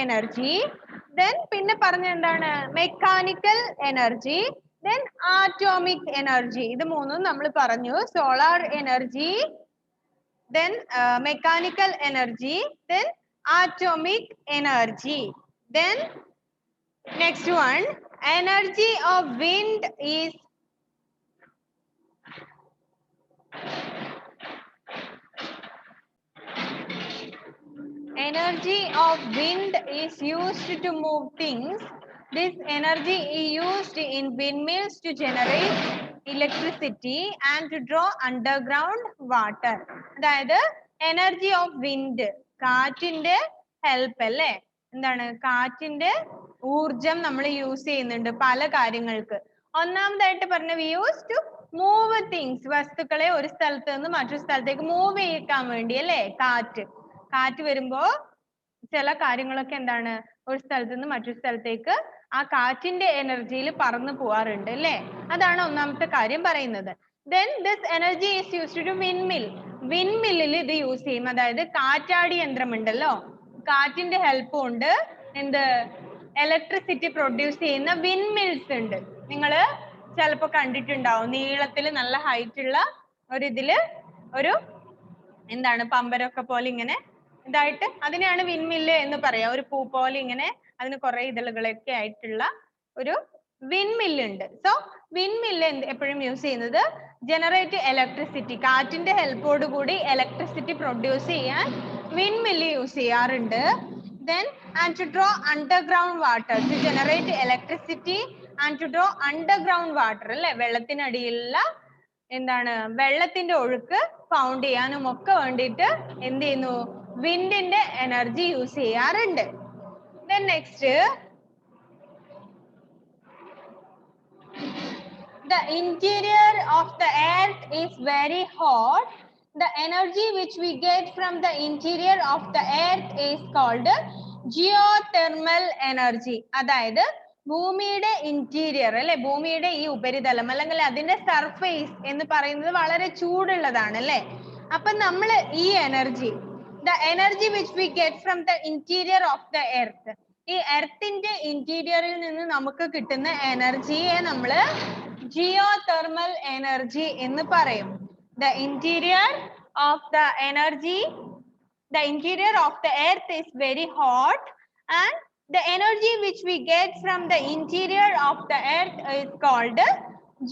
energy, then പിന്നെ പറഞ്ഞ എന്താണ് mechanical energy, then atomic energy. ഇത് മൂന്നും നമ്മൾ പറഞ്ഞു. solar energy, then mechanical energy, then atomic energy. Then next one, energy of wind is used to move things. This energy is used in windmills to generate electricity and to draw underground water. അതായത് energy of wind, കാറ്റിന്റെ help അല്ലേ, എന്താണ് കാറ്റിന്റെ ഊർജം നമ്മൾ use ചെയ്യുന്നുണ്ട് പല കാര്യങ്ങൾക്ക്. ഒന്നാമതായിട്ട് പറഞ്ഞ we use to move things, വസ്തുക്കളെ ഒരു സ്ഥലത്ത് നിന്ന് മറ്റൊരു സ്ഥലത്തേക്ക് മൂവ് ചെയ്യിക്കാൻ വേണ്ടി അല്ലേ. കാറ്റ് വരുമ്പോ ചില കാര്യങ്ങളൊക്കെ എന്താണ് ഒരു സ്ഥലത്ത് നിന്ന് മറ്റൊരു സ്ഥലത്തേക്ക് ആ കാറ്റിന്റെ എനർജിയിൽ പറന്നു പോവാറുണ്ട് അല്ലേ. അതാണ് ഒന്നാമത്തെ കാര്യം പറയുന്നത്. then this energy is used to windmill. windmill ഇത് യൂസ് ചെയ്യും. അതായത് കാറ്റാടി യന്ത്രം ഉണ്ടല്ലോ, കാറ്റിന്റെ ഹെൽപ്പ് കൊണ്ട് എന്ത് ഇലക്ട്രിസിറ്റി പ്രൊഡ്യൂസ് ചെയ്യുന്ന വിൻമിൽസ് ഉണ്ട്. നിങ്ങൾ ചിലപ്പോ കണ്ടിട്ടുണ്ടാവും. നീളത്തിൽ നല്ല ഹൈറ്റ് ഉള്ള ഒരു ഇതില് ഒരു എന്താണ് പമ്പരൊക്കെ പോലെ ഇങ്ങനെ ഇതായിട്ട്, അതിനെയാണ് വിൻമില്ല് എന്ന് പറയാ. ഒരു പൂ പോലെ ഇങ്ങനെ അതിന് കുറെ ഇതളുകളൊക്കെ ആയിട്ടുള്ള ഒരു വിൻമില്ല് ഉണ്ട്. സോ വിൻമില്ല് എപ്പോഴും യൂസ് ചെയ്യുന്നത് ജനറേറ്റ് ഇലക്ട്രിസിറ്റി, കാറ്റിന്റെ ഹെൽപ്പോട് കൂടി ഇലക്ട്രിസിറ്റി പ്രൊഡ്യൂസ് ചെയ്യാൻ വിൻമില്ല് യൂസ് ചെയ്യാറുണ്ട്. then and to draw underground water, to generate electricity and to draw underground water അല്ലേ, വെള്ളത്തിനടിയിലുള്ള എന്താണ് വെള്ളത്തിന്റെ ഒഴുക്ക് ഫൗണ്ട് ചെയ്യാനും ഒക്കെ വേണ്ടിയിട്ട് എന്ത് ചെയ്യുന്നു, വിൻഡിന്റെ എനർജി യൂസ് ചെയ്യാറുണ്ട്. then next, the interior of the earth is very hot. The energy which we get from the interior of the earth is called geothermal energy. അതായത് ഭൂമിയുടെ ഇന്റീരിയർ അല്ലെ, ഭൂമിയുടെ ഈ ഉപരിതലം അല്ലെങ്കിൽ അതിന്റെ സർഫേസ് എന്ന് പറയുന്നത് വളരെ ചൂടുള്ളതാണ് അല്ലെ. അപ്പൊ നമ്മൾ ഈ energy, the energy which we get from the interior of the earth, ഈ എർത്തിന്റെ ഇന്റീരിയറിൽ നിന്ന് നമുക്ക് കിട്ടുന്ന എനർജിയെ നമ്മൾ geothermal energy എന്ന് പറയും. The interior of the earth is very hot, and the energy which we get from the interior of the earth is called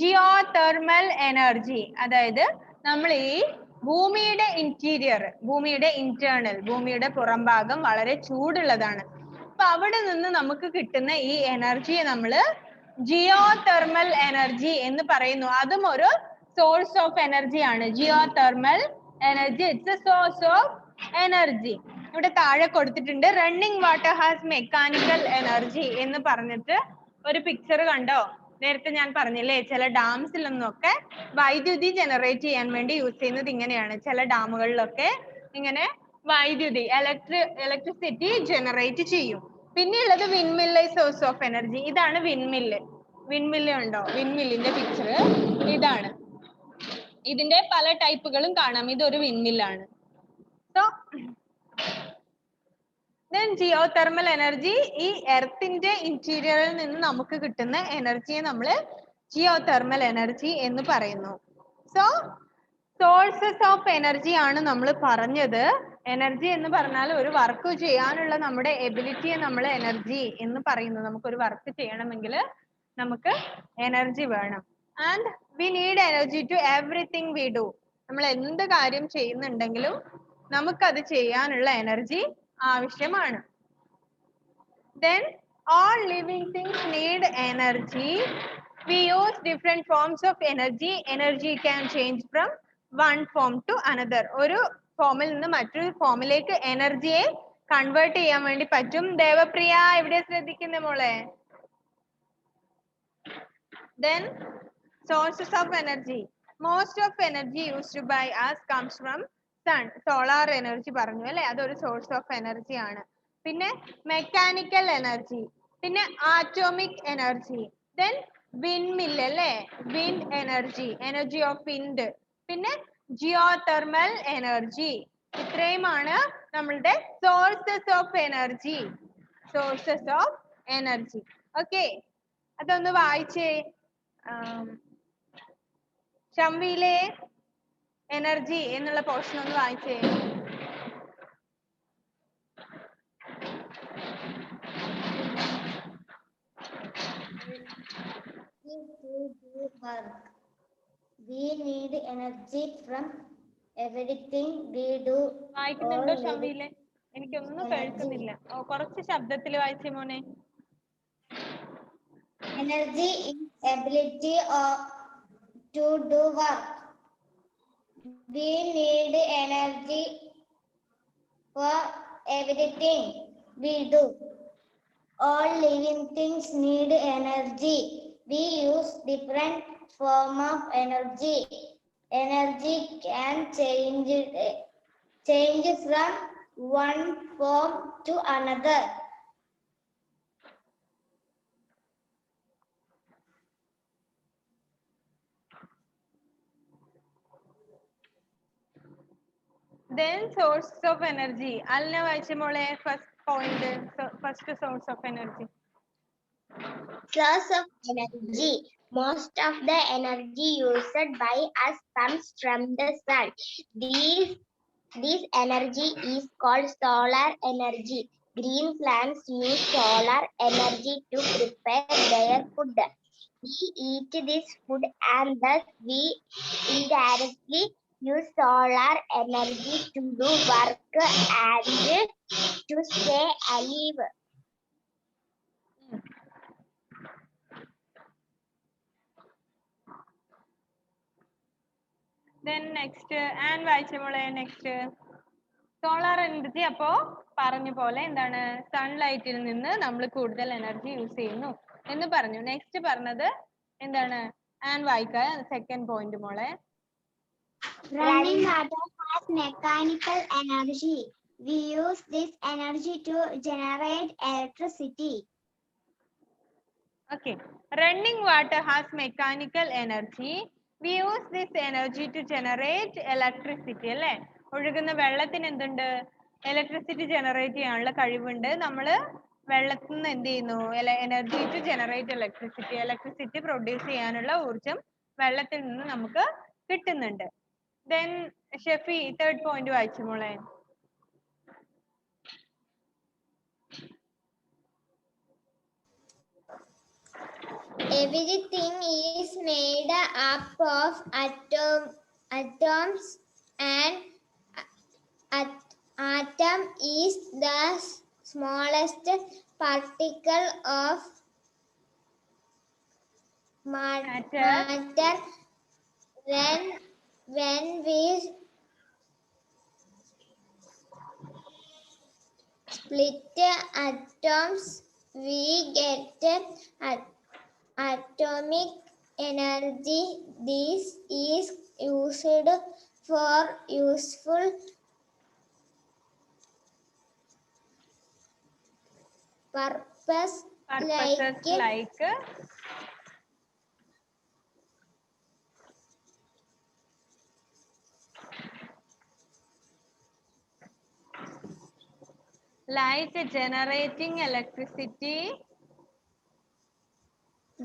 geothermal energy. അതായത് നമ്മൾ ഈ ഭൂമിയുടെ ഇന്റീരിയർ, ഭൂമിയുടെ ഇന്റേണൽ, ഭൂമിയുടെ പുറം ഭാഗം വളരെ ചൂടുള്ളതാണ്. അപ്പൊ അവിടെ നിന്ന് നമുക്ക് കിട്ടുന്ന ഈ എനർജിയെ നമ്മൾ ജിയോതെർമൽ എനർജി എന്ന് പറയുന്നു. അതും ഒരു സോഴ്സ് ഓഫ് എനർജി ആണ്. Geothermal energy, it's A source of energy. ഇവിടെ താഴെ കൊടുത്തിട്ടുണ്ട് running water has mechanical energy എന്ന് പറഞ്ഞിട്ട് ഒരു പിക്ചർ കണ്ടോ? നേരത്തെ ഞാൻ പറഞ്ഞില്ലേ, ചില ഡാംസിൽ നിന്നൊക്കെ വൈദ്യുതി ജനറേറ്റ് ചെയ്യാൻ വേണ്ടി യൂസ് ചെയ്യുന്നത് ഇങ്ങനെയാണ്. ചില ഡാമുകളിലൊക്കെ ഇങ്ങനെ വൈദ്യുതി ഇലക്ട്രിസിറ്റി ജനറേറ്റ് ചെയ്യും. പിന്നെയുള്ളത് വിൻമില്ല് സോഴ്സ് ഓഫ് എനർജി. ഇതാണ് വിൻമില്ല്. വിൻമില്ല് ഉണ്ടോ? വിൻമില്ലിന്റെ പിക്ചർ ഇതാണ്. ഇതിന്റെ പല ടൈപ്പുകളും കാണാം. ഇതൊരു വിൻമില്ലാണ്. സോ then geothermal energy, ഈ എർത്തിന്റെ ഇന്റീരിയറിൽ നിന്ന് നമുക്ക് കിട്ടുന്ന എനർജിയെ നമ്മൾ geothermal energy എന്ന് പറയുന്നു. സോ സോഴ്സസ് ഓഫ് എനർജി ആണ് നമ്മൾ പറഞ്ഞത്. എനർജി എന്ന് പറഞ്ഞാൽ ഒരു വർക്ക് ചെയ്യാനുള്ള നമ്മുടെ എബിലിറ്റിയെ നമ്മൾ എനർജി എന്ന് പറയുന്നു. നമുക്കൊരു വർക്ക് ചെയ്യണമെങ്കിൽ നമുക്ക് എനർജി വേണം. And we need energy to everything we do. നമ്മൾ എന്ത് കാര്യം ചെയ്യുന്നുണ്ടെങ്കിലും നമുക്കത് ചെയ്യാനുള്ള എനർജി ആവശ്യമാണ്. Then all living things need energy. We use different forms of energy. Energy can change from one form to another. ഒരു ഫോമിൽ നിന്ന് മറ്റൊരു ഫോമിലേക്ക് എനർജിയെ കൺവേർട്ട് ചെയ്യാൻ വേണ്ടി പറ്റും. ദേവപ്രിയ ഇവിടെ ശ്രദ്ധിക്കുന്ന മോളെ. Then sources of energy. Most of energy used by us comes from sun. Solar energy പറഞ്ഞു അല്ലേ, അതൊരു സോഴ്സ് ഓഫ് എനർജി ആണ്. പിന്നെ മെക്കാനിക്കൽ എനർജി, പിന്നെ ആറ്റോമിക് എനർജി, ദെൻ വിൻമില്ല് അല്ലേ, wind energy, energy of wind, പിന്നെ ജിയോതെർമൽ എനർജി. ഇത്രയുമാണ് നമ്മളുടെ sources of energy. sources of energy. Okay. അതൊന്ന് വായിച്ചേ. ഷംവിയിലെ എനർജി എന്നുള്ള പോർഷൻ ഒന്ന് വായിച്ചേ. We need energy from everything we do. വായിക്കുന്നുണ്ടോ ഷംവിയിലെ? എനിക്കൊന്നും കേൾക്കുന്നില്ല. കുറച്ച് ശബ്ദത്തിൽ വായിച്ചേ മോനെ. Energy is ability to do work. We need energy for everything we do. All living things need energy. We use different form of energy. Energy can change from one form to another. Then sources of energy. Alna vaaiche mole first point, first source of energy. Source of energy. Most of the energy used by us comes from the sun. This energy is called solar energy. Green plants use solar energy to prepare their food. We eat this food and thus we indirectly use solar energy to do work and to stay alive. Then next, and vaaiche mole next. Solar energy അപ്പോ പറഞ്ഞ പോലെ എന്താണ്, സൺലൈറ്റിൽ നിന്ന് നമ്മൾ കൂടുതൽ energy use ചെയ്യുന്നു എന്ന് പറഞ്ഞു. നെക്സ്റ്റ് പറഞ്ഞത് എന്താണ്, ആൻഡ് വായിക്ക സെക്കൻഡ് പോയിന്റ് മോളെ. Running water has mechanical energy. We use this energy to generate electricity. Okay. Running water has mechanical energy. We use this energy to generate electricity. അല്ലേ? ഒഴുകുന്ന വെള്ളത്തിന് എന്തുണ്ട്, ഇലക്ട്രിസിറ്റി ജനറേറ്റ് ചെയ്യാനുള്ള കഴിവുണ്ട്. നമ്മൾ വെള്ളത്തിൽ നിന്ന് എന്ത് ചെയ്യുന്നു, energy to generate electricity produce ചെയ്യാനുള്ള ഊർജം വെള്ളത്തിൽ നിന്ന് നമുക്ക് കിട്ടുന്നുണ്ട്. ദെൻ ഷെഫി തേർഡ് പോയിന്റ് വായിച്ചു മോളെ. Everything is made up of atoms and atom is the smallest particle of matter. When we split atoms, we get atomic energy. This is used for useful purposes like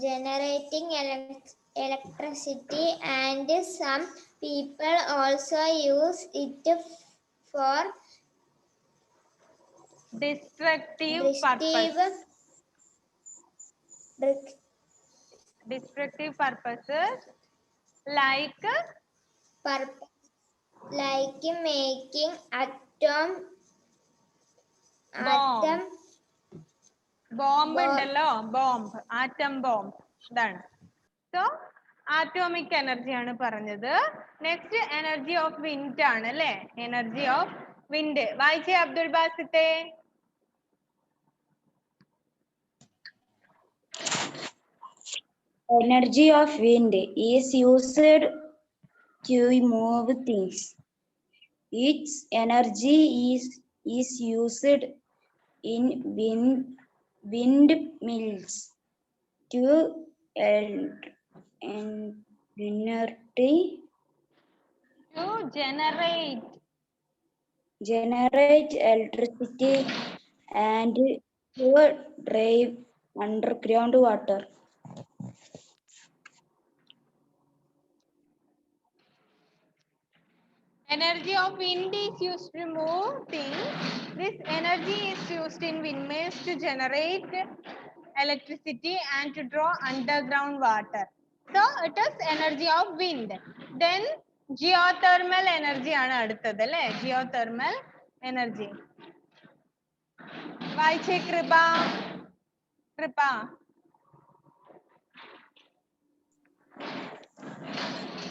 generating electricity. And some people also use it for destructive purposes like making atom bomb ഉണ്ടല്ലോ, bomb, atom bomb. ഇതാണ്. So atomic energy ആണ് പറഞ്ഞത്. Next energy of wind ആണ് അല്ലേ, energy of wind. വായിച്ചേ Abdul ബാസിത്തെ. Energy of wind is used to move things. Its energy is used in windmills to generate electricity and to drive underground water. Energy of wind is used to move things. This energy is used in windmills to generate electricity and to draw underground water. So it is energy of wind. Then geothermal energy ആണ് അടുത്തത് അല്ലേ? Geothermal energy. വായിച്ചേ കൃപ. കൃപ.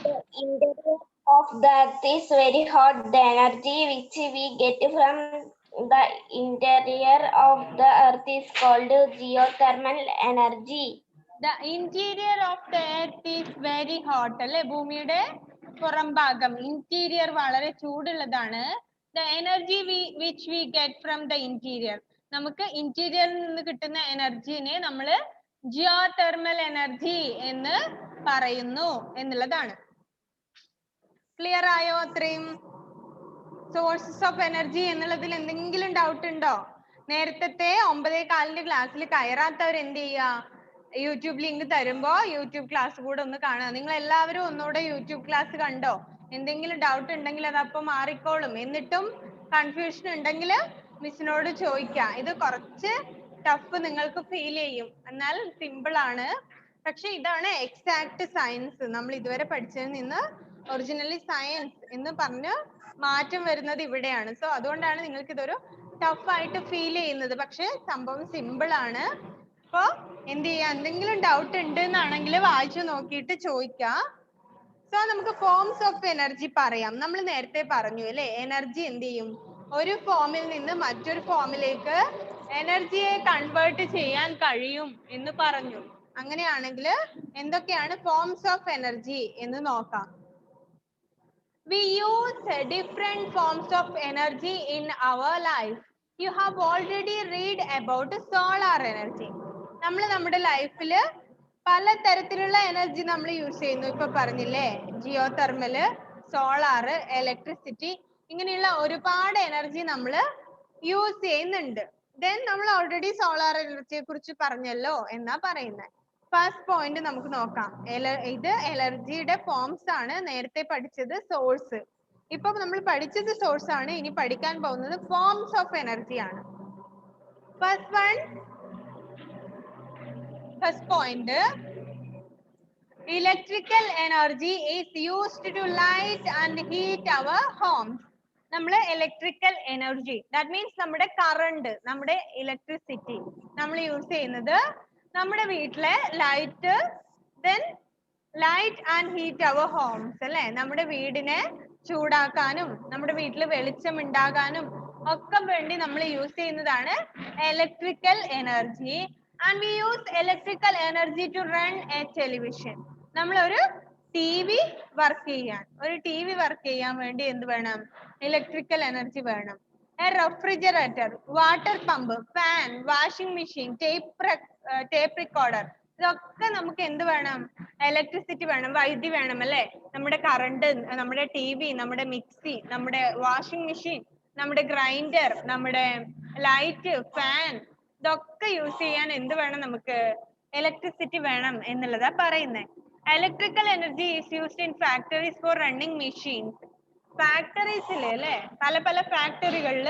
The interior of the earth is very hot. The energy which we get from the interior of the earth is called geothermal energy. The interior of the earth is very hot അല്ലേ? ഭൂമിയുടെ പുറം ഭാഗം interior വളരെ ചൂടുള്ളതാണ്. The energy which we get from the interior. നമുക്ക് ഇന്റീരിയറിൽ നിന്ന് കിട്ടുന്ന എനർജിനെ നമ്മൾ geothermal energy എന്ന് പറയുന്നു എന്നുള്ളതാണ്. ക്ലിയർ ആയോ അത്രയും? സോഴ്സസ് ഓഫ് എനർജി എന്നുള്ളതിൽ എന്തെങ്കിലും ഡൗട്ട് ഉണ്ടോ? നേരത്തെ 9:15 ക്ലാസ്സിൽ കയറാത്തവർ എന്ത് ചെയ്യുക? യൂട്യൂബ് ലിങ്ക് തരുമ്പോ യൂട്യൂബ് ക്ലാസ് കൂടെ ഒന്ന് കാണുക. നിങ്ങൾ എല്ലാവരും ഒന്നുകൂടെ യൂട്യൂബ് ക്ലാസ് കണ്ടോ? എന്തെങ്കിലും ഡൗട്ട് ഉണ്ടെങ്കിൽ അത് അപ്പം മാറിക്കോളും. എന്നിട്ടും കൺഫ്യൂഷൻ ഉണ്ടെങ്കിൽ മിസ്സിനോട് ചോദിക്കുക. ഇത് കുറച്ച് ടഫ് നിങ്ങൾക്ക് ഫീൽ ചെയ്യും, എന്നാൽ സിമ്പിൾ ആണ്. പക്ഷെ ഇതാണ് എക്സാക്ട് സയൻസ്. നമ്മൾ ഇതുവരെ പഠിച്ചതിൽ നിന്ന് ഒറിജിനലി സയൻസ് എന്ന് പറഞ്ഞ് മാറ്റം വരുന്നത് ഇവിടെയാണ്. സോ അതുകൊണ്ടാണ് നിങ്ങൾക്ക് ഇതൊരു ടഫ് ആയിട്ട് ഫീൽ ചെയ്യുന്നത്. പക്ഷെ സംഭവം സിമ്പിൾ ആണ്. അപ്പൊ എന്ത് ചെയ്യാ? എന്തെങ്കിലും ഡൗട്ട് ഉണ്ട് എന്നാണെങ്കിൽ വായിച്ചു നോക്കിയിട്ട് ചോദിക്കാം. സോ നമുക്ക് ഫോംസ് ഓഫ് എനർജി പറയാം. നമ്മൾ നേരത്തെ പറഞ്ഞു അല്ലെ, എനർജി എന്ത് ചെയ്യും? ഒരു ഫോമിൽ നിന്ന് മറ്റൊരു ഫോമിലേക്ക് എനർജിയെ കൺവേർട്ട് ചെയ്യാൻ കഴിയും എന്ന് പറഞ്ഞു. അങ്ങനെയാണെങ്കിൽ എന്തൊക്കെയാണ് ഫോംസ് ഓഫ് എനർജി എന്ന് നോക്കാം. We use different forms of energy in our life. You have already read about solar energy. നമ്മൾ നമ്മുടെ ലൈഫിൽ പല തരത്തിലുള്ള എനർജി നമ്മൾ യൂസ് ചെയ്യുന്നു. ഇപ്പൊ പറഞ്ഞില്ലേ, ജിയോ തെർമല്, സോളാർ, ഇലക്ട്രിസിറ്റി, ഇങ്ങനെയുള്ള ഒരുപാട് എനർജി നമ്മൾ യൂസ് ചെയ്യുന്നുണ്ട്. ദെൻ നമ്മൾ ഓൾറെഡി സോളാർ എനർജിയെ കുറിച്ച് പറഞ്ഞല്ലോ എന്നാ പറയുന്നത്. ഫസ്റ്റ് പോയിന്റ് നമുക്ക് നോക്കാം. ഇത് എനർജിയുടെ ഫോംസ് ആണ്. നേരത്തെ പഠിച്ചത് സോഴ്സ്. ഇപ്പൊ നമ്മൾ പഠിച്ചത് സോഴ്സ് ആണ്. ഇനി പഠിക്കാൻ പോകുന്നത് ഫോംസ് ഓഫ് എനർജി ആണ്. First point, electrical energy is used to light and heat our homes. നമ്മൾ ഇലക്ട്രിക്കൽ എനർജി, ദാറ്റ് മീൻസ് നമ്മുടെ കറണ്ട്, നമ്മുടെ ഇലക്ട്രിസിറ്റി നമ്മൾ യൂസ് ചെയ്യുന്നത് നമ്മുടെ വീട്ടിലെ light, then light and heat our homes അല്ലെ. നമ്മുടെ വീടിനെ ചൂടാക്കാനും നമ്മുടെ വീട്ടിൽ വെളിച്ചം ഉണ്ടാകാനും ഒക്കെ വേണ്ടി നമ്മൾ യൂസ് ചെയ്യുന്നതാണ് electrical energy. And we use electrical energy to run a television. നമ്മൾ ഒരു TV വർക്ക് ചെയ്യാൻ വേണ്ടി എന്ത് വേണം? ഇലക്ട്രിക്കൽ എനർജി വേണം. A refrigerator, water pump, fan, washing machine, tape recorder, ഇതൊക്കെ നമുക്ക് എന്ത് വേണം? ഇലക്ട്രിസിറ്റി വേണം, വൈദ്യുതി വേണം അല്ലെ. നമ്മുടെ കറണ്ട്, നമ്മുടെ TV, നമ്മുടെ മിക്സി, നമ്മുടെ വാഷിംഗ് മെഷീൻ, നമ്മുടെ ഗ്രൈൻഡർ, നമ്മുടെ ലൈറ്റ്, ഫാൻ, ഇതൊക്കെ യൂസ് ചെയ്യാൻ എന്ത് വേണം? നമുക്ക് ഇലക്ട്രിസിറ്റി വേണം എന്നുള്ളതാ പറയുന്നത്. Electrical energy is used in factories for running machines. ഫാക്ടറീസിൽ അല്ലെ, പല പല ഫാക്ടറികളിൽ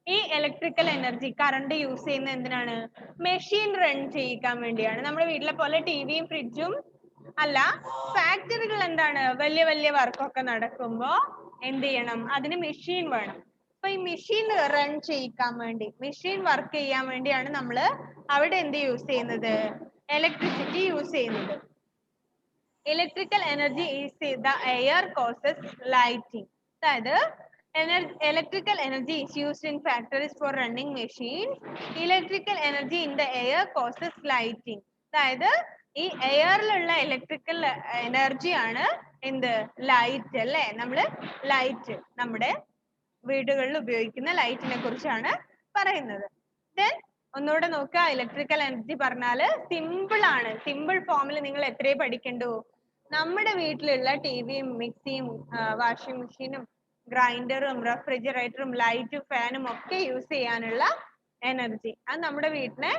ഈ ഇലക്ട്രിക്കൽ എനർജി കറണ്ട് യൂസ് ചെയ്യുന്ന എന്തിനാണ്? മെഷീൻ റൺ ചെയ്യിക്കാൻ വേണ്ടിയാണ്. നമ്മുടെ വീട്ടിലെ പോലെ ടിവിയും ഫ്രിഡ്ജും അല്ല. ഫാക്ടറികൾ എന്താണ്? വലിയ വലിയ വർക്കൊക്കെ നടക്കുമ്പോ എന്ത് ചെയ്യണം? അതിന് മെഷീൻ വേണം. അപ്പൊ ഈ മെഷീൻ റൺ ചെയ്യിക്കാൻ വേണ്ടി, മെഷീൻ വർക്ക് ചെയ്യാൻ വേണ്ടിയാണ് നമ്മൾ അവിടെ എന്ത് യൂസ് ചെയ്യുന്നത്? ഇലക്ട്രിസിറ്റി യൂസ് ചെയ്യുന്നത്. Electrical energy is the air causes lighting. അതായത് electrical energy is used in factories for running machines. Electrical energy in the air causes lighting. അതായത് ഈ എയറിലുള്ള ഇലക്ട്രിക്കൽ എനർജി ആണ് എന്ത്? ലൈറ്റ് അല്ലേ. നമ്മള് ലൈറ്റ്, നമ്മുടെ വീടുകളിൽ ഉപയോഗിക്കുന്ന ലൈറ്റിനെ കുറിച്ചാണ് പറയുന്നത്. ദെൻ ഒന്നുകൂടെ നോക്കുക. ഇലക്ട്രിക്കൽ എനർജി പറഞ്ഞാല് സിമ്പിൾ ആണ്. സിമ്പിൾ ഫോമിൽ നിങ്ങൾ എത്രയേ പഠിക്കണ്ടു? നമ്മുടെ വീട്ടിലുള്ള ടിവിയും മിക്സിയും വാഷിംഗ് മെഷീനും ഗ്രൈൻഡറും റെഫ്രിജറേറ്ററും ലൈറ്റും ഫാനും ഒക്കെ യൂസ് ചെയ്യാനുള്ള എനർജി. അത് നമ്മുടെ വീട്ടിനെ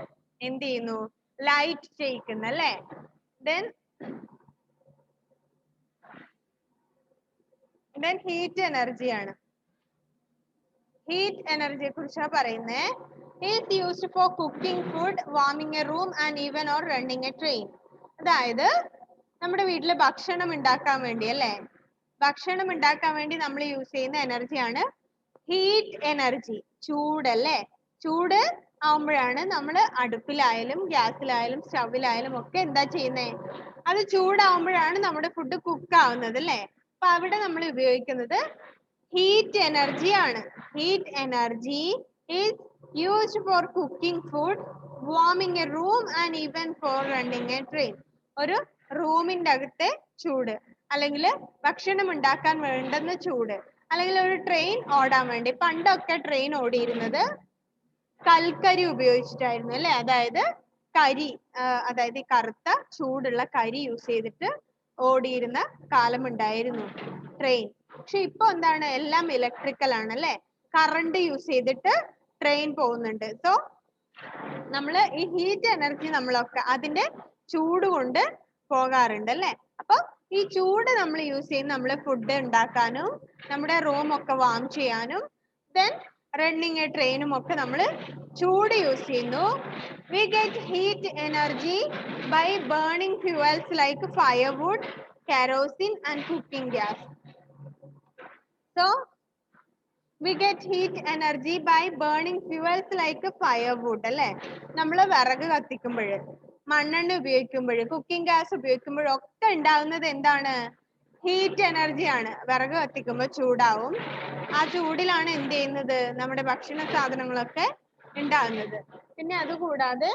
എന്ത് ചെയ്യുന്നു? ലൈറ്റ് ചെയ്യിക്കുന്നു അല്ലേ? ദെൻ ഹീറ്റ് എനർജിയാണ്. ഹീറ്റ് എനർജിയെ കുറിച്ചാണ് പറയുന്നത്. Is used for cooking food, warming A room and even or running A train. അതായത് നമ്മുടെ വീട്ടിൽ ഭക്ഷണം ഉണ്ടാക്കാൻ വേണ്ടി അല്ലേ, ഭക്ഷണം ഉണ്ടാക്കാൻ വേണ്ടി നമ്മൾ യൂസ് ചെയ്യുന്ന എനർജിയാണ് ഹീറ്റ് എനർജി. ചൂടല്ലേ, ചൂട് ആവുമ്പോഴാണ് നമ്മൾ അടുപ്പിലായാലും ഗ്യാസിലായാലും സ്റ്റവിലായാലും ഒക്കെ എന്താ ചെയ്യുന്നത്? അത് ചൂടാവുമ്പോഴാണ് നമ്മുടെ ഫുഡ് കുക്ക് ആവുന്നത് അല്ലേ? അപ്പൊ അവിടെ നമ്മൾ ഉപയോഗിക്കുന്നത് ഹീറ്റ് എനർജി ആണ്. Heat energy is used for cooking food, warming A room and even for running A train. ഒരു റൂമിന്റെ അകത്തെ ചൂട്, അല്ലെങ്കിൽ ഭക്ഷണം ഉണ്ടാക്കാൻ വേണ്ടുന്ന ചൂട്, അല്ലെങ്കിൽ ഒരു ട്രെയിൻ ഓടാൻ വേണ്ടി. പണ്ടൊക്കെ ട്രെയിൻ ഓടിയിരുന്നത് കൽക്കരി ഉപയോഗിച്ചിട്ടായിരുന്നു അല്ലെ? അതായത് കരി, അതായത് ഈ കറുത്ത ചൂടുള്ള കരി യൂസ് ചെയ്തിട്ട് ഓടിയിരുന്ന കാലം ഉണ്ടായിരുന്നു ട്രെയിൻ. പക്ഷെ ഇപ്പൊ എന്താണ്? എല്ലാം ഇലക്ട്രിക്കൽ ആണ് അല്ലെ? കറണ്ട് യൂസ് ചെയ്തിട്ട് ട്രെയിൻ പോകുന്നുണ്ട്. സോ നമ്മള് ഈ ഹീറ്റ് എനർജി നമ്മളൊക്കെ അതിന്റെ ചൂട് കൊണ്ട് പോകാറുണ്ട് അല്ലെ? അപ്പൊ ഈ ചൂട് നമ്മൾ യൂസ് ചെയ്യുന്ന നമ്മള് ഫുഡ് ഉണ്ടാക്കാനും നമ്മുടെ റൂം ഒക്കെ വാം ചെയ്യാനും ദെൻ റണ്ണിങ് എ ട്രെയിനും ഒക്കെ നമ്മൾ ചൂട് യൂസ് ചെയ്യുന്നു. We get heat energy by burning fuels like firewood, kerosene and cooking gas. So we get heat energy by burning fuels like firewood അല്ലേ? നമ്മൾ വിറക് കത്തിക്കുമ്പോൾ, മണ്ണെണ്ണ ഉപയോഗിക്കുമ്പോൾ, കുക്കിംഗ് ഗ്യാസ് ഉപയോഗിക്കുമ്പോഴൊക്കെ ഉണ്ടാവുന്നത് എന്താണ്? ഹീറ്റ് എനർജി ആണ്. വിറക് കത്തിക്കുമ്പോൾ ചൂടാവും. ആ ചൂടിലാണ് എന്ത് ചെയ്യുന്നത്? നമ്മുടെ ഭക്ഷണ സാധനങ്ങളൊക്കെ ഉണ്ടാകുന്നത്. പിന്നെ അതുകൂടാതെ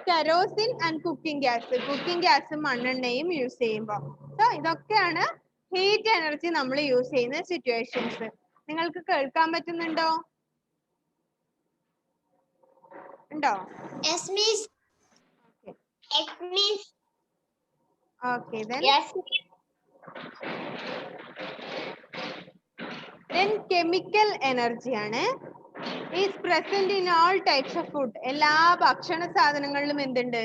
കെറോസിൻ ആൻഡ് കുക്കിംഗ് ഗ്യാസും മണ്ണെണ്ണയും യൂസ് ചെയ്യുമ്പോൾ. സോ ഇതൊക്കെയാണ് ഹീറ്റ് എനർജി നമ്മൾ യൂസ് ചെയ്യുന്ന സിറ്റുവേഷൻസ്. നിങ്ങൾക്ക് കേൾക്കാൻ പറ്റുന്നുണ്ടോ? ഉണ്ടോ? Yes, miss. Yes, miss. Okay, then. Yes. Then chemical energy ആണ്. Is present in all types of food. എല്ലാ ഭക്ഷണ സാധനങ്ങളിലും എന്തുണ്ട്?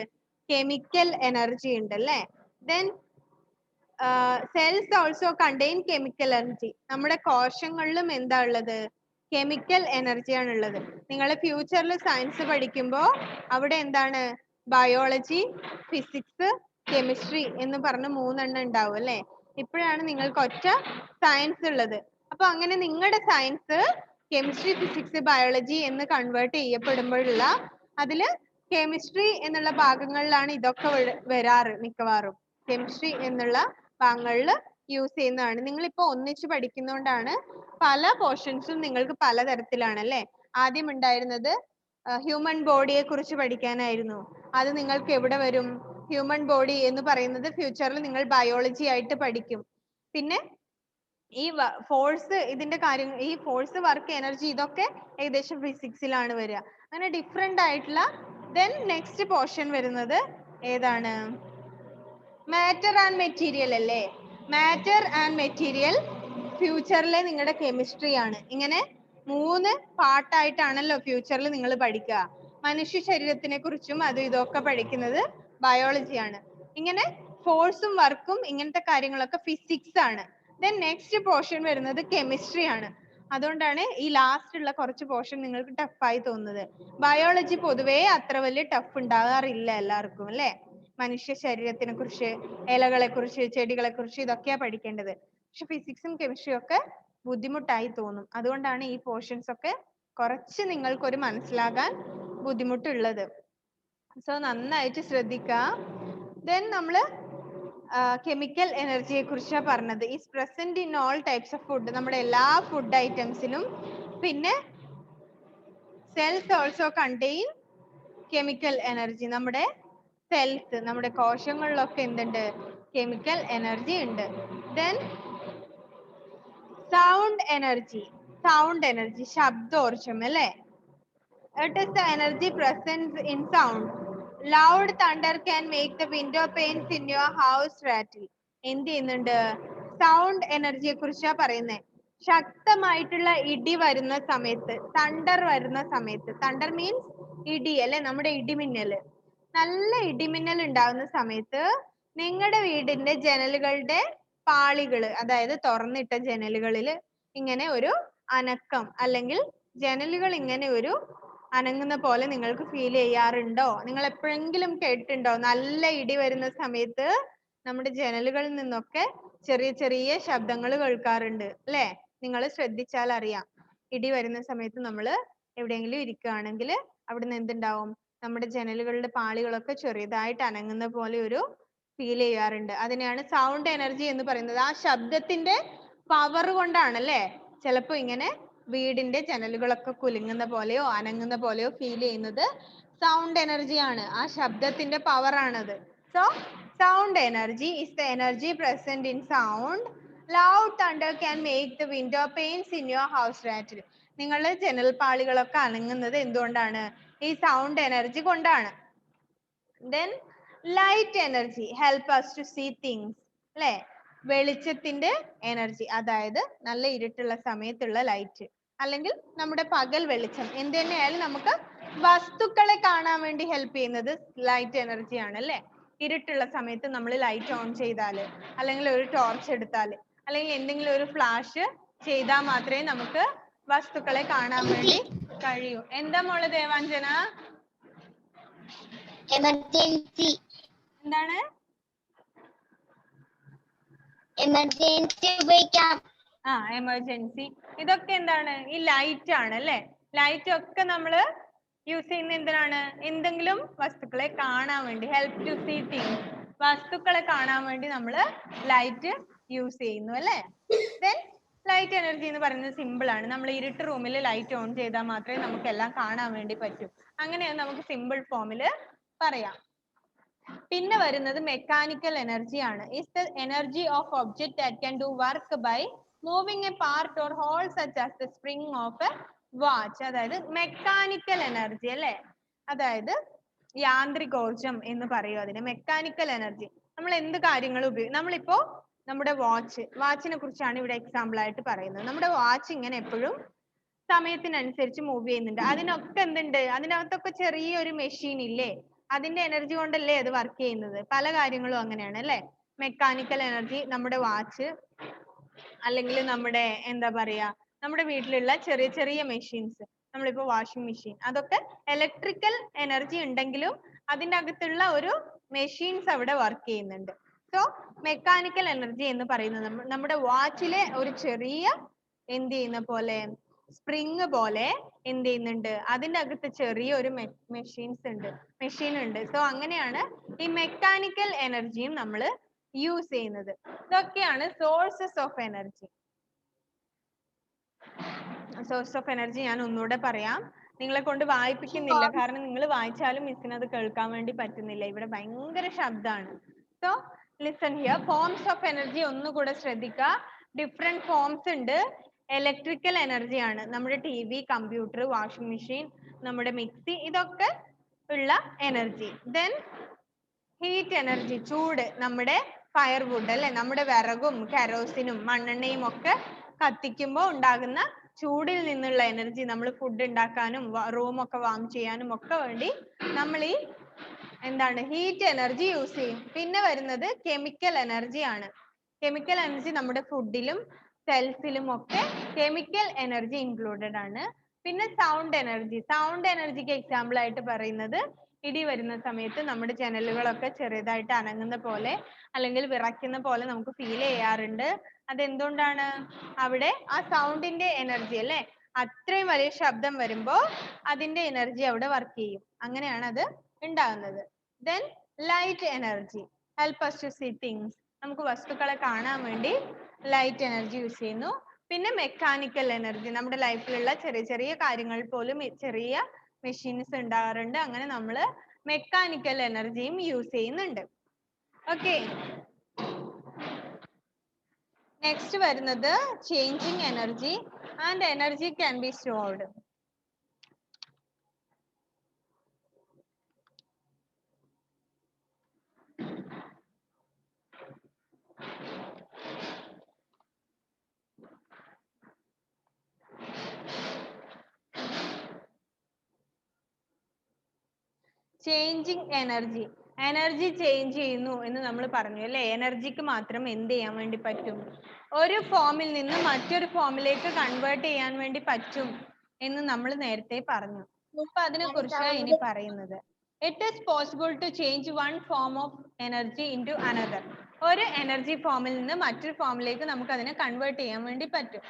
കെമിക്കൽ എനർജി ഉണ്ട് അല്ലേ? Then cells also contain chemical energy. നമ്മുടെ കോശങ്ങളിലും എന്താ ഉള്ളത്? കെമിക്കൽ എനർജി ആണ് ഉള്ളത്. നിങ്ങൾ ഫ്യൂച്ചറിൽ സയൻസ് പഠിക്കുമ്പോൾ അവിടെ എന്താണ്? ബയോളജി, ഫിസിക്സ്, കെമിസ്ട്രി എന്ന് പറഞ്ഞ് 3 എണ്ണം ഉണ്ടാവും അല്ലേ? ഇപ്പോഴാണ് നിങ്ങൾക്ക് ഒറ്റ സയൻസ് ഉള്ളത്. അപ്പൊ അങ്ങനെ നിങ്ങളുടെ സയൻസ് കെമിസ്ട്രി, ഫിസിക്സ്, ബയോളജി എന്ന് കൺവേർട്ട് ചെയ്യപ്പെടുമ്പോഴുള്ള അതില് കെമിസ്ട്രി എന്നുള്ള ഭാഗങ്ങളിലാണ് ഇതൊക്കെ വരാറ് മിക്കവാറും. കെമിസ്ട്രി എന്നുള്ള ഭാഗങ്ങളിൽ യൂസ് ചെയ്യുന്നതാണ്. നിങ്ങളിപ്പോ ഒന്നിച്ച് പഠിക്കുന്നോണ്ടാണ് പല പോർഷൻസും നിങ്ങൾക്ക് പലതരത്തിലാണ് അല്ലേ? ആദ്യം ഉണ്ടായിരുന്നത് ഹ്യൂമൻ ബോഡിയെ കുറിച്ച് പഠിക്കാനായിരുന്നു. അത് നിങ്ങൾക്ക് എവിടെ വരും? ഹ്യൂമൻ ബോഡി എന്ന് പറയുന്നത് ഫ്യൂച്ചറിൽ നിങ്ങൾ ബയോളജി ആയിട്ട് പഠിക്കും. പിന്നെ ഈ ഫോഴ്സ്, ഇതിന്റെ കാര്യം, ഈ ഫോഴ്സ്, വർക്ക്, എനർജി ഇതൊക്കെ ഏകദേശം ഫിസിക്സിലാണ് വരിക. അങ്ങനെ ഡിഫറെന്റ് ആയിട്ടുള്ള ദെൻ നെക്സ്റ്റ് പോർഷൻ വരുന്നത് ഏതാണ്? മാറ്റർ ആൻഡ് മെറ്റീരിയൽ അല്ലേ? മാറ്റർ ആൻഡ് മെറ്റീരിയൽ ഫ്യൂച്ചറിലെ നിങ്ങളുടെ കെമിസ്ട്രി ആണ്. ഇങ്ങനെ 3 പാർട്ടായിട്ടാണല്ലോ ഫ്യൂച്ചറിൽ നിങ്ങൾ പഠിക്കുക. മനുഷ്യ ശരീരത്തിനെ കുറിച്ചും അതും ഇതൊക്കെ പഠിക്കുന്നത് ബയോളജിയാണ്. ഇങ്ങനെ ഫോഴ്സും വർക്കും ഇങ്ങനത്തെ കാര്യങ്ങളൊക്കെ ഫിസിക്സ് ആണ്. ദെൻ നെക്സ്റ്റ് പോർഷൻ വരുന്നത് കെമിസ്ട്രി ആണ്. അതുകൊണ്ടാണ് ഈ ലാസ്റ്റ് ഉള്ള കുറച്ച് പോർഷൻ നിങ്ങൾക്ക് ടഫായി തോന്നുന്നത്. ബയോളജി പൊതുവേ അത്ര വലിയ ടഫ് ഉണ്ടാകാറില്ല എല്ലാവർക്കും അല്ലേ? മനുഷ്യ ശരീരത്തിനെ കുറിച്ച്, ഇലകളെ കുറിച്ച്, ചെടികളെ കുറിച്ച് ഇതൊക്കെയാ പഠിക്കേണ്ടത്. പക്ഷെ ഫിസിക്സും കെമിസ്ട്രിയും ഒക്കെ ബുദ്ധിമുട്ടായി തോന്നും. അതുകൊണ്ടാണ് ഈ പോർഷൻസ് ഒക്കെ കുറച്ച് നിങ്ങൾക്കൊരു മനസ്സിലാകാൻ ബുദ്ധിമുട്ടുള്ളത്. സോ നന്നായിട്ട് ശ്രദ്ധിക്കുക. ദെൻ നമ്മള് കെമിക്കൽ എനർജിയെ കുറിച്ചാണ് പറഞ്ഞത്. Is present in all types of food, നമ്മുടെ എല്ലാ ഫുഡ് ഐറ്റംസിലും. പിന്നെ cells also contain chemical energy. നമ്മുടെ സെൽസ്, നമ്മുടെ കോശങ്ങളിലൊക്കെ എന്തുണ്ട്? കെമിക്കൽ എനർജി ഉണ്ട്. Then sound energy. ശബ്ദോർജ്ജം അല്ലേ? It is the energy present in sound. Loud thunder can make the window panes in your house rattle. എന്ത് ചെയ്യുന്നുണ്ട്? സൗണ്ട് എനർജിയെ കുറിച്ചാണ് പറയുന്നത്. ശക്തമായിട്ടുള്ള ഇടി വരുന്ന സമയത്ത്, തണ്ടർ വരുന്ന സമയത്ത്, തണ്ടർ മീൻസ് ഇടി അല്ലെ, നമ്മുടെ ഇടിമിന്നല്. നല്ല ഇടിമിന്നൽ ഉണ്ടാകുന്ന സമയത്ത് നിങ്ങളുടെ വീടിന്റെ ജനലുകളുടെ പാളികള്, അതായത് തുറന്നിട്ട ജനലുകളിൽ ഇങ്ങനെ ഒരു അനക്കം, അല്ലെങ്കിൽ ജനലുകൾ ഇങ്ങനെ ഒരു അനങ്ങുന്ന പോലെ നിങ്ങൾക്ക് ഫീൽ ചെയ്യാറുണ്ടോ? നിങ്ങൾ എപ്പോഴെങ്കിലും കേട്ടിട്ടുണ്ടോ നല്ല ഇടി വരുന്ന സമയത്ത് നമ്മുടെ ജനലുകളിൽ നിന്നൊക്കെ ചെറിയ ചെറിയ ശബ്ദങ്ങൾ കേൾക്കാറുണ്ട് അല്ലേ? നിങ്ങൾ ശ്രദ്ധിച്ചാൽ അറിയാം. ഇടി വരുന്ന സമയത്ത് നമ്മൾ എവിടെയെങ്കിലും ഇരിക്കുകയാണെങ്കിൽ അവിടുന്ന് എന്തുണ്ടാവും? നമ്മുടെ ജനലുകളുടെ പാളികളൊക്കെ ചെറിയതായിട്ട് അനങ്ങുന്ന പോലെ ഒരു ഫീൽ ചെയ്യാറുണ്ട്. അതിനെയാണ് സൗണ്ട് എനർജി എന്ന് പറയുന്നത്. ആ ശബ്ദത്തിന്റെ പവർ കൊണ്ടാണ് അല്ലേ ചിലപ്പോൾ ഇങ്ങനെ വീടിന്റെ ജനലുകളൊക്കെ കുലുങ്ങുന്ന പോലെയോ അനങ്ങുന്ന പോലെയോ ഫീൽ ചെയ്യുന്നത്. സൗണ്ട് എനർജി ആണ്, ആ ശബ്ദത്തിന്റെ പവർ ആണത്. So sound energy is the energy present in sound. Loud thunder can make the window panes in your house rattle. നിങ്ങളുടെ ജനൽപാളികളൊക്കെ അനങ്ങുന്നത് എന്തുകൊണ്ടാണ്? ഈ സൗണ്ട് എനർജി കൊണ്ടാണ്. Then light energy help us to see things. അല്ലേ? വെളിച്ചത്തിന്റെ energy, അതായത് നല്ല ഇരുട്ടുള്ള സമയത്തുള്ള light, അല്ലെങ്കിൽ നമ്മുടെ പകൽ വെളിച്ചം, എന്ത് തന്നെയായാലും നമുക്ക് വസ്തുക്കളെ കാണാൻ വേണ്ടി ഹെൽപ്പ് ചെയ്യുന്നത് ലൈറ്റ് എനർജി ആണ് അല്ലേ? ഇരുട്ടുള്ള സമയത്ത് നമ്മൾ ലൈറ്റ് ഓൺ ചെയ്താൽ, അല്ലെങ്കിൽ ഒരു ടോർച്ച് എടുത്താൽ, അല്ലെങ്കിൽ എന്തെങ്കിലും ഒരു ഫ്ലാഷ് ചെയ്താൽ മാത്രമേ നമുക്ക് വസ്തുക്കളെ കാണാൻ വേണ്ടി കഴിയൂ. എന്താ മോള് ദേവാഞ്ജന? എമർജൻസി. എന്താണ്? എമർജൻസി ഉപയോഗിക്കാം. എമർജൻസി. ഇതൊക്കെ എന്താണ്? ഈ ലൈറ്റ് ആണ് അല്ലേ? ലൈറ്റ് ഒക്കെ നമ്മൾ യൂസ് ചെയ്യുന്ന എന്തിനാണ്? എന്തെങ്കിലും വസ്തുക്കളെ കാണാൻ വേണ്ടി, ഹെൽപ്പ് ടു സീ തിങ്സ്. വസ്തുക്കളെ കാണാൻ വേണ്ടി നമ്മൾ ലൈറ്റ് യൂസ് ചെയ്യുന്നു അല്ലേ? ദെൻ ലൈറ്റ് എനർജി എന്ന് പറയുന്നത് സിമ്പിൾ ആണ്. നമ്മൾ ഇരുട്ട് റൂമിൽ ലൈറ്റ് ഓൺ ചെയ്താൽ മാത്രമേ നമുക്ക് എല്ലാം കാണാൻ വേണ്ടി പറ്റൂ. അങ്ങനെയാണ് നമുക്ക് സിമ്പിൾ ഫോമിൽ പറയാം. പിന്നെ വരുന്നത് മെക്കാനിക്കൽ എനർജി ആണ്. Is the energy of object that can do work by moving a part or whole such as the spring of a watch. അതായത് മെക്കാനിക്കൽ എനർജി അല്ലേ? അതായത് യാന്ത്രികോർജം എന്ന് പറയും അതിന്, മെക്കാനിക്കൽ എനർജി. നമ്മൾ എന്ത് കാര്യങ്ങൾ നമ്മളിപ്പോ നമ്മുടെ വാച്ചിനെ കുറിച്ചാണ് ഇവിടെ എക്സാമ്പിൾ ആയിട്ട് പറയുന്നത്. നമ്മുടെ വാച്ച് ഇങ്ങനെ എപ്പോഴും സമയത്തിനനുസരിച്ച് മൂവ് ചെയ്യുന്നുണ്ട്. അതിനൊക്കെ എന്തുണ്ട്? അതിനകത്തൊക്കെ ചെറിയൊരു മെഷീൻ ഇല്ലേ? അതിന്റെ എനർജി കൊണ്ടല്ലേ അത് വർക്ക് ചെയ്യുന്നത്. പല കാര്യങ്ങളും അങ്ങനെയാണ് അല്ലേ? മെക്കാനിക്കൽ എനർജി നമ്മുടെ വാച്ച്, അല്ലെങ്കിൽ നമ്മുടെ എന്താ പറയാ, നമ്മുടെ വീട്ടിലുള്ള ചെറിയ ചെറിയ മെഷീൻസ്, നമ്മളിപ്പോ വാഷിംഗ് മെഷീൻ, അതൊക്കെ ഇലക്ട്രിക്കൽ എനർജി ഉണ്ടെങ്കിലും അതിൻ്റെ അകത്തുള്ള ഒരു മെഷീൻസ് അവിടെ വർക്ക് ചെയ്യുന്നുണ്ട്. സോ മെക്കാനിക്കൽ എനർജി എന്ന് പറയുന്നത് നമ്മുടെ വാച്ചിലെ ഒരു ചെറിയ എന്ത് ചെയ്യുന്ന പോലെ, സ്പ്രിങ് പോലെ എന്ത് ചെയ്യുന്നുണ്ട്, അതിൻ്റെ അകത്ത് ചെറിയ ഒരു മെഷീൻ ഉണ്ട്. സോ അങ്ങനെയാണ് ഈ മെക്കാനിക്കൽ എനർജിയും നമ്മൾ യൂസ് ചെയ്യുന്നത്. ഇതൊക്കെയാണ് sources of energy. Source of energy ഞാൻ ഒന്നുകൂടെ പറയാം. നിങ്ങളെ കൊണ്ട് വായിപ്പിക്കുന്നില്ല, കാരണം നിങ്ങൾ വായിച്ചാലും മിസ്സിന് അത് കേൾക്കാൻ വേണ്ടി പറ്റുന്നില്ല. ഇവിടെ ഭയങ്കര ശബ്ദമാണ്. So listen here. Forms of energy ഒന്നുകൂടെ ശ്രദ്ധിക്കുക. ഡിഫറെന്റ് ഫോംസ് ഉണ്ട്. ഇലക്ട്രിക്കൽ എനർജി ആണ് നമ്മുടെ TV, കമ്പ്യൂട്ടർ, വാഷിംഗ് മെഷീൻ, നമ്മുടെ മിക്സി, ഇതൊക്കെ ഉള്ള എനർജി. ദെൻ ഹീറ്റ് എനർജി, ചൂട്, നമ്മുടെ ഫയർവുഡ് അല്ലെ, നമ്മുടെ വിറകും കെറോസിനും മണ്ണെണ്ണയും ഒക്കെ കത്തിക്കുമ്പോൾ ഉണ്ടാകുന്ന ചൂടിൽ നിന്നുള്ള എനർജി, നമ്മൾ ഫുഡ് ഉണ്ടാക്കാനും റൂമൊക്കെ വാം ചെയ്യാനും ഒക്കെ വേണ്ടി നമ്മൾ ഈ എന്താണ് ഹീറ്റ് എനർജി യൂസ് ചെയ്യും. പിന്നെ വരുന്നത് കെമിക്കൽ എനർജി ആണ്. കെമിക്കൽ എനർജി നമ്മുടെ ഫുഡിലും സെൽസിലും ഒക്കെ കെമിക്കൽ എനർജി ഇൻക്ലൂഡഡ് ആണ്. പിന്നെ സൗണ്ട് എനർജി. സൗണ്ട് എനർജിക്ക് എക്സാമ്പിൾ ആയിട്ട് പറയുന്നത് ഇടി വരുന്ന സമയത്ത് നമ്മുടെ ജനലുകളൊക്കെ ചെറുതായിട്ട് അനങ്ങുന്ന പോലെ അല്ലെങ്കിൽ വിറയ്ക്കുന്ന പോലെ നമുക്ക് ഫീൽ ചെയ്യാറുണ്ട്. അതെന്തുകൊണ്ടാണ്? അവിടെ ആ സൗണ്ടിന്റെ എനർജി അല്ലേ, അത്രയും വലിയ ശബ്ദം വരുമ്പോൾ അതിന്റെ എനർജി അവിടെ വർക്ക് ചെയ്യും. അങ്ങനെയാണ് അത് ഉണ്ടാകുന്നത്. Then light energy help us to see things. നമുക്ക് വസ്തുക്കളെ കാണാൻ വേണ്ടി ലൈറ്റ് എനർജി യൂസ് ചെയ്യുന്നു. പിന്നെ മെക്കാനിക്കൽ എനർജി, നമ്മുടെ ലൈഫിലുള്ള ചെറിയ ചെറിയ കാര്യങ്ങൾ പോലും ചെറിയ മെഷീൻസ് ഉണ്ടാകാറുണ്ട്. അങ്ങനെ നമ്മൾ മെക്കാനിക്കൽ എനർജിയും യൂസ് ചെയ്യുന്നുണ്ട്. ഓക്കെ, നെക്സ്റ്റ് വരുന്നത് changing energy. And energy can be stored. Changing energy. Energy change ചെയ്യുന്നു എന്ന് നമ്മൾ പറഞ്ഞു അല്ലേ. എനർജിക്ക് മാത്രം എന്ത് ചെയ്യാൻ വേണ്ടി പറ്റും? ഒരു ഫോമിൽ നിന്ന് മറ്റൊരു ഫോമിലേക്ക് കൺവേർട്ട് ചെയ്യാൻ വേണ്ടി പറ്റും എന്ന് നമ്മൾ നേരത്തെ പറഞ്ഞു. അപ്പൊ അതിനെ കുറിച്ചാണ് ഇനി പറയുന്നത്. It is possible to change one form of energy into another. ഒരു എനർജി ഫോമിൽ നിന്ന് മറ്റൊരു ഫോമിലേക്ക് നമുക്ക് അതിനെ കൺവേർട്ട് ചെയ്യാൻ വേണ്ടി പറ്റും.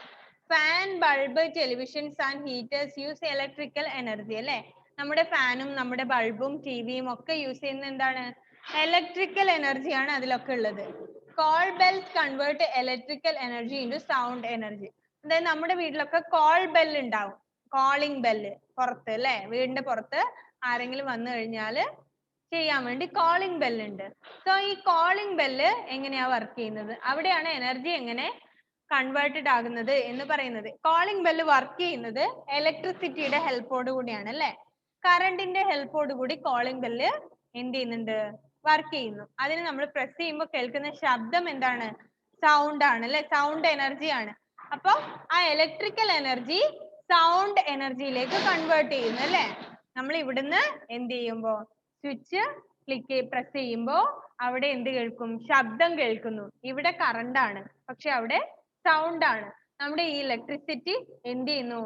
Fan, bulb, televisions and heaters use electrical energy അല്ലേ. നമ്മുടെ ഫാനും നമ്മുടെ ബൾബും ടിവിയും ഒക്കെ യൂസ് ചെയ്യുന്ന എന്താണ്? ഇലക്ട്രിക്കൽ എനർജിയാണ് അതിലൊക്കെ ഉള്ളത്. Call bells convert electrical energy into sound energy. അതായത് നമ്മുടെ വീട്ടിലൊക്കെ കോൾ ബെൽ ഉണ്ടാവും, കോളിംഗ് ബെല്ല് പുറത്ത് അല്ലേ, വീടിന്റെ പുറത്ത് ആരെങ്കിലും വന്നു കഴിഞ്ഞാല് ചെയ്യാൻ വേണ്ടി കോളിംഗ് ബെല്ല് ഉണ്ട്. സോ ഈ കോളിംഗ് ബെല്ല് എങ്ങനെയാ വർക്ക് ചെയ്യുന്നത്? അവിടെയാണ് എനർജി എങ്ങനെ കൺവേർട്ടഡ് ആകുന്നത് എന്ന് പറയുന്നത്. കോളിംഗ് ബെല്ല് വർക്ക് ചെയ്യുന്നത് ഇലക്ട്രിസിറ്റിയുടെ ഹെൽപ്പോട് കൂടിയാണ് അല്ലേ. കറണ്ടിന്റെ ഹെൽപ്പോട് കൂടി കോളിംഗ് ബെല്ല് എന്ത് ചെയ്യുന്നുണ്ട്? വർക്ക് ചെയ്യുന്നു. അതിന് നമ്മൾ പ്രസ് ചെയ്യുമ്പോൾ കേൾക്കുന്ന ശബ്ദം എന്താണ്? സൗണ്ട് ആണ് അല്ലെ, സൗണ്ട് എനർജി ആണ്. അപ്പൊ ആ ഇലക്ട്രിക്കൽ എനർജി സൗണ്ട് എനർജിയിലേക്ക് കൺവേർട്ട് ചെയ്യുന്നു അല്ലെ. നമ്മൾ ഇവിടുന്ന് എന്ത് ചെയ്യുമ്പോ സ്വിച്ച് പ്രസ് ചെയ്യുമ്പോ അവിടെ എന്ത് കേൾക്കും? ശബ്ദം കേൾക്കുന്നു. ഇവിടെ കറണ്ട് ആണ്, പക്ഷെ അവിടെ സൗണ്ട് ആണ്. നമ്മുടെ ഈ ഇലക്ട്രിസിറ്റി എന്ത് ചെയ്യുന്നു?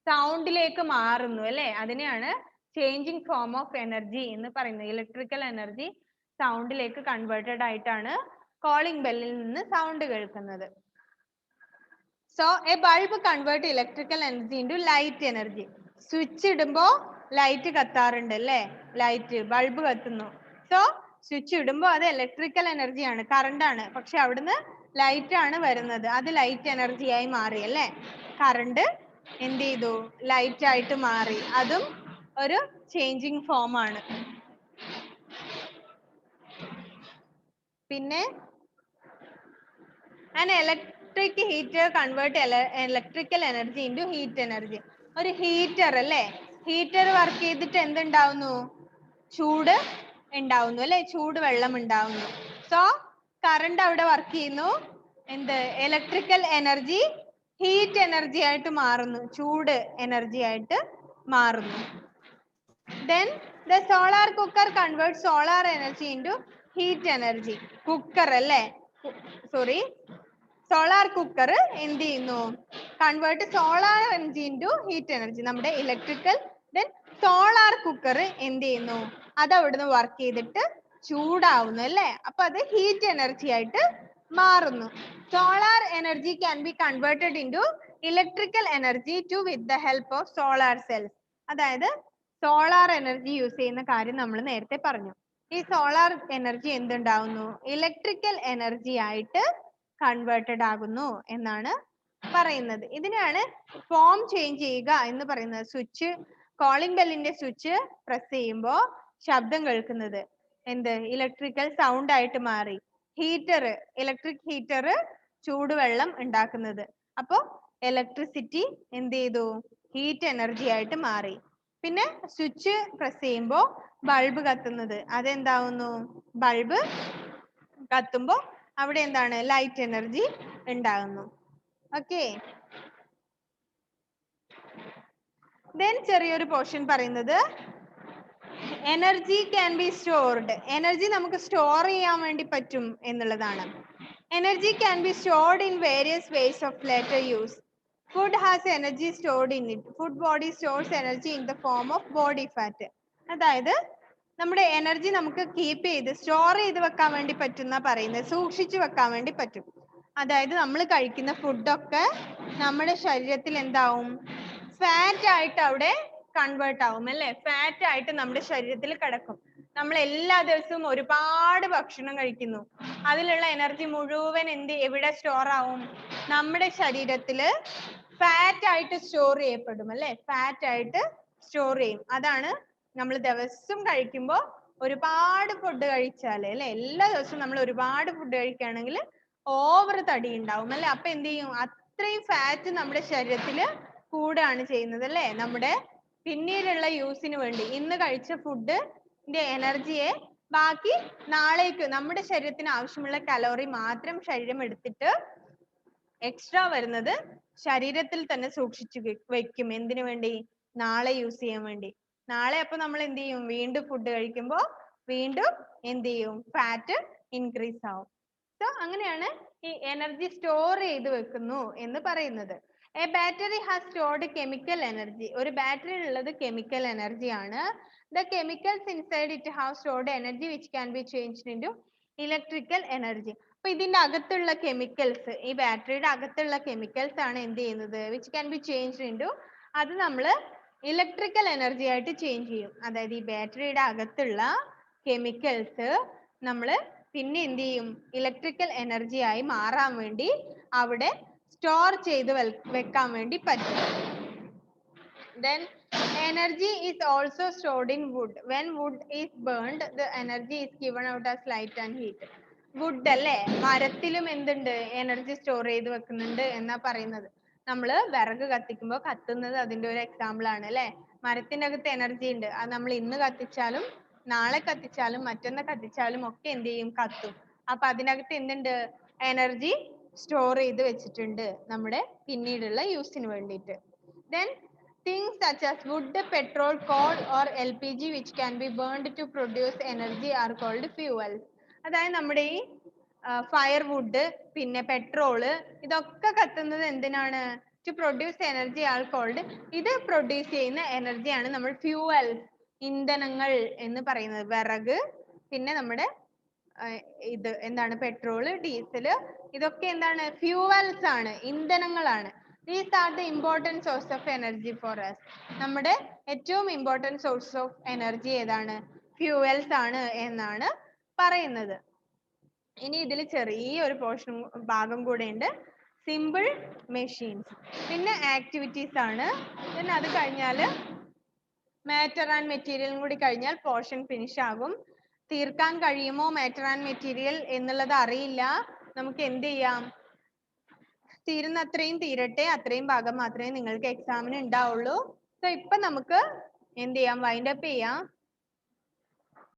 സൗണ്ടിലേക്ക് മാറുന്നു അല്ലെ. അതിനെയാണ് ചേഞ്ചിങ് ഫോം ഓഫ് എനർജി എന്ന് പറയുന്നത്. ഇലക്ട്രിക്കൽ എനർജി സൗണ്ടിലേക്ക് കൺവേർട്ടഡ് ആയിട്ടാണ് കോളിംഗ് ബെല്ലിൽ നിന്ന് സൗണ്ട് കേൾക്കുന്നത്. So A bulb convert electrical energy into light energy. Switch ഇടുമ്പോ ലൈറ്റ് കത്താറുണ്ട് അല്ലേ, ലൈറ്റ് ബൾബ് കത്തുന്നു. സോ സ്വിച്ച് ഇടുമ്പോ അത് ഇലക്ട്രിക്കൽ എനർജിയാണ്, കറണ്ട് ആണ്, പക്ഷെ അവിടുന്ന് ലൈറ്റ് ആണ് വരുന്നത്. അത് ലൈറ്റ് എനർജി ആയി മാറി അല്ലേ. കറണ്ട് എന്ത് ചെയ്തു? ലൈറ്റ് ആയിട്ട് മാറി. അതും ഒരു ചേഞ്ചിങ് ഫോം ആണ്. പിന്നെ an electric heater convert electrical energy into heat energy. ഒരു ഹീറ്റർ അല്ലേ, ഹീറ്റർ വർക്ക് ചെയ്തിട്ട് എന്തുണ്ടാവുന്നു? ചൂട് ഉണ്ടാവുന്നു അല്ലെ, ചൂട് വെള്ളം ഉണ്ടാവുന്നു. സോ കറണ്ട് അവിടെ വർക്ക് ചെയ്യുന്നു. എന്ത്? ഇലക്ട്രിക്കൽ എനർജി ഹീറ്റ് എനർജി ആയിട്ട് മാറുന്നു, ചൂട് എനർജി ആയിട്ട് മാറുന്നു. Then the solar cooker converts solar energy into heat energy. Cooker അല്ലേ, സോറി, സോളാർ കുക്കർ എന്ത് ചെയ്യുന്നു? Convert solar energy into heat energy. നമ്മുടെ ഇലക്ട്രിക്കൽ ദെൻ സോളാർ കുക്കർ എന്ത് ചെയ്യുന്നു? അത് അവിടുന്ന് വർക്ക് ചെയ്തിട്ട് ചൂടാവുന്നു അല്ലേ. അപ്പൊ അത് ഹീറ്റ് എനർജി ആയിട്ട് മാറുന്നു. Solar energy can be converted into electrical energy to with the help of solar cells. അതായത് സോളാർ എനർജി യൂസ് ചെയ്യുന്ന കാര്യം നമ്മൾ നേരത്തെ പറഞ്ഞു. ഈ സോളാർ എനർജി എന്തുണ്ടാവുന്നു? ഇലക്ട്രിക്കൽ എനർജി ആയിട്ട് കൺവേർട്ടഡ് ആകുന്നു എന്നാണ് പറയുന്നത്. ഇതിനെയാണ് ഫോം ചേഞ്ച് ചെയ്യുക എന്ന് പറയുന്നത്. സ്വിച്ച്, കോളിംഗ് ബെല്ലിന്റെ സ്വിച്ച് പ്രസ് ചെയ്യുമ്പോൾ ശബ്ദം കേൾക്കുന്നത് എന്ത്? ഇലക്ട്രിക്കൽ സൗണ്ട് ആയിട്ട് മാറി. ഹീറ്റർ, ഇലക്ട്രിക് ഹീറ്റർ ചൂടുവെള്ളം ഉണ്ടാക്കുന്നത്. അപ്പോ ഇലക്ട്രിസിറ്റി എന്ത് ചെയ്തു? ഹീറ്റ് എനർജി ആയിട്ട് മാറി. പിന്നെ സ്വിച്ച് പ്രസ് ചെയ്യുമ്പോൾ ബൾബ് കത്തുന്നത്, അതെന്താവുന്നു? ബൾബ് കത്തുമ്പോൾ അവിടെ എന്താണ്? ലൈറ്റ് എനർജി ഉണ്ടാകുന്നു. ഓക്കെ, ദെൻ ചെറിയൊരു പോർഷൻ പറയുന്നത് energy can be stored. Energy നമുക്ക് സ്റ്റോർ ചെയ്യാൻ വേണ്ടി പറ്റും എന്നുള്ളതാണ്. Energy can be stored in various ways of later use. Food has energy stored in it. Food body stores energy in the form of body fat. അതായത് നമ്മുടെ energy നമുക്ക് keep ചെയ്ത് store ചെയ്ത് വെക്കാൻ വേണ്ടി പറ്റുന്ന പറയുന്നത്, സൂക്ഷിച്ചു വെക്കാൻ വേണ്ടി പറ്റും. അതായത് നമ്മൾ കഴിക്കുന്ന ഫുഡൊക്കെ നമ്മുടെ ശരീരത്തിൽ എന്താവും? ഫാറ്റ് ആയിട്ട് അവിടെ കൺവേർട്ട് ആവും അല്ലെ. ഫാറ്റ് ആയിട്ട് നമ്മുടെ ശരീരത്തിൽ കിടക്കും. നമ്മൾ എല്ലാ ദിവസവും ഒരുപാട് ഭക്ഷണം കഴിക്കുന്നു. അതിലുള്ള എനർജി മുഴുവൻ എവിടെ സ്റ്റോർ ആവും? നമ്മുടെ ശരീരത്തില് ഫാറ്റ് ആയിട്ട് സ്റ്റോർ ചെയ്യപ്പെടും അല്ലെ. ഫാറ്റ് ആയിട്ട് സ്റ്റോർ ചെയ്യും. അതാണ് നമ്മൾ ദിവസം കഴിക്കുമ്പോൾ ഒരുപാട് ഫുഡ് കഴിച്ചാല് അല്ലെ, എല്ലാ ദിവസവും നമ്മൾ ഒരുപാട് ഫുഡ് കഴിക്കുകയാണെങ്കിൽ ഓവർ തടി ഉണ്ടാവും അല്ലെ. അപ്പൊ എന്ത് ചെയ്യും? അത്രയും ഫാറ്റ് നമ്മുടെ ശരീരത്തില് കൂടാണ് ചെയ്യുന്നത് അല്ലെ. നമ്മുടെ പിന്നീടുള്ള യൂസിന് വേണ്ടി ഇന്ന് കഴിച്ച ഫുഡിന്റെ എനർജിയെ ബാക്കി നാളേക്ക് നമ്മുടെ ശരീരത്തിന് ആവശ്യമുള്ള കലോറി മാത്രം ശരീരം എടുത്തിട്ട് എക്സ്ട്രാ വരുന്നത് ശരീരത്തിൽ തന്നെ സൂക്ഷിച്ചു വെക്കും. എന്തിനു വേണ്ടി? നാളെ യൂസ് ചെയ്യാൻ വേണ്ടി. നാളെ അപ്പൊ നമ്മൾ എന്ത് ചെയ്യും? വീണ്ടും ഫുഡ് കഴിക്കുമ്പോൾ വീണ്ടും എന്ത് ചെയ്യും? ഫാറ്റ് ഇൻക്രീസ് ആവും. സോ അങ്ങനെയാണ് ഈ എനർജി സ്റ്റോർ ചെയ്ത് വെക്കുന്നു എന്ന് പറയുന്നത്. A battery has stored chemical energy. ഒരു ബാറ്ററിയിൽ ഉള്ളത് കെമിക്കൽ എനർജി ആണ്. The chemicals inside it have stored energy which can be changed into electrical energy. അപ്പൊ ഇതിന്റെ അകത്തുള്ള കെമിക്കൽസ്, ഈ ബാറ്ററിയുടെ അകത്തുള്ള കെമിക്കൽസ് ആണ് എന്ത് ചെയ്യുന്നത്? Which can be changed into, അത് നമ്മൾ ഇലക്ട്രിക്കൽ എനർജി ആയിട്ട് ചേഞ്ച് ചെയ്യും. അതായത് ഈ ബാറ്ററിയുടെ അകത്തുള്ള കെമിക്കൽസ് നമ്മൾ പിന്നെ എന്ത് ചെയ്യും? ഇലക്ട്രിക്കൽ എനർജി ആയി മാറാൻ വേണ്ടി അവിടെ സ്റ്റോർ ചെയ്ത് വെക്കാൻ വേണ്ടി പറ്റും. Then energy is also stored in wood. When wood is burned, the energy is given out as light and heat. Wood അല്ലേ, മരത്തിലും എന്തുണ്ട്? എനർജി സ്റ്റോർ ചെയ്ത് വെക്കുന്നുണ്ട് എന്നാ പറയുന്നത്. നമ്മൾ വിറക് കത്തിക്കുമ്പോൾ കത്തുന്നത് അതിന്റെ ഒരു എക്സാമ്പിൾ ആണ് അല്ലേ. മരത്തിന്റെ അകത്ത് എനർജി ഉണ്ട്. അത് നമ്മൾ ഇന്ന് കത്തിച്ചാലും നാളെ കത്തിച്ചാലും മറ്റൊന്ന് കത്തിച്ചാലും ഒക്കെ എന്ത് ചെയ്യും? കത്തും. അപ്പൊ അതിനകത്ത് എന്തുണ്ട്? എനർജി സ്റ്റോർ ചെയ്ത് വെച്ചിട്ടുണ്ട് നമ്മുടെ പിന്നീടുള്ള യൂസിന് വേണ്ടിയിട്ട്. Then things such as wood, petrol, coal or LPG which can be burned to produce energy are called fuels. അതായത് നമ്മുടെ ഈ ഫയർവുഡ്, പിന്നെ പെട്രോള്, ഇതൊക്കെ കത്തുന്നത് എന്തിനാണ്? To produce energy are called. ഇത് പ്രൊഡ്യൂസ് ചെയ്യുന്ന എനർജിയാണ് നമ്മൾ ഫ്യൂവൽസ്, ഇന്ധനങ്ങൾ എന്ന് പറയുന്നത്. വിറക്, പിന്നെ നമ്മുടെ ഇത് എന്താണ്? പെട്രോള്, ഡീസല്, ഇതൊക്കെ എന്താണ്? ഫ്യൂവൽസ് ആണ്, ഇന്ധനങ്ങളാണ്. These are the important source of energy for us. നമ്മുടെ ഏറ്റവും ഇമ്പോർട്ടൻറ്റ് സോഴ്സ് ഓഫ് എനർജി ഏതാണ്? ഫ്യൂവൽസ് ആണ് എന്നാണ് പറയുന്നത്. ഇനി ഇതിൽ ചെറിയൊരു പോർഷൻ ഭാഗം കൂടെ ഉണ്ട്, സിമ്പിൾ മെഷീൻസ്. പിന്നെ ആക്ടിവിറ്റീസ് ആണ്. പിന്നെ അത് കഴിഞ്ഞാൽ മാറ്റർ ആൻഡ് മെറ്റീരിയലും കൂടി കഴിഞ്ഞാൽ പോർഷൻ ഫിനിഷ് ആകും. തീർക്കാൻ കഴിയുമോ മാറ്റർ ആൻഡ് മെറ്റീരിയൽ എന്നുള്ളത് അറിയില്ല. നമുക്ക് എന്ത് ചെയ്യാം? തീരുന്ന അത്രയും തീരട്ടെ, അത്രയും ഭാഗം മാത്രമേ നിങ്ങൾക്ക് എക്സാമിന് ഉണ്ടാവുള്ളൂ. സോ ഇപ്പൊ നമുക്ക് എന്ത് ചെയ്യാം? വൈൻഡ് അപ്പ് ചെയ്യാം.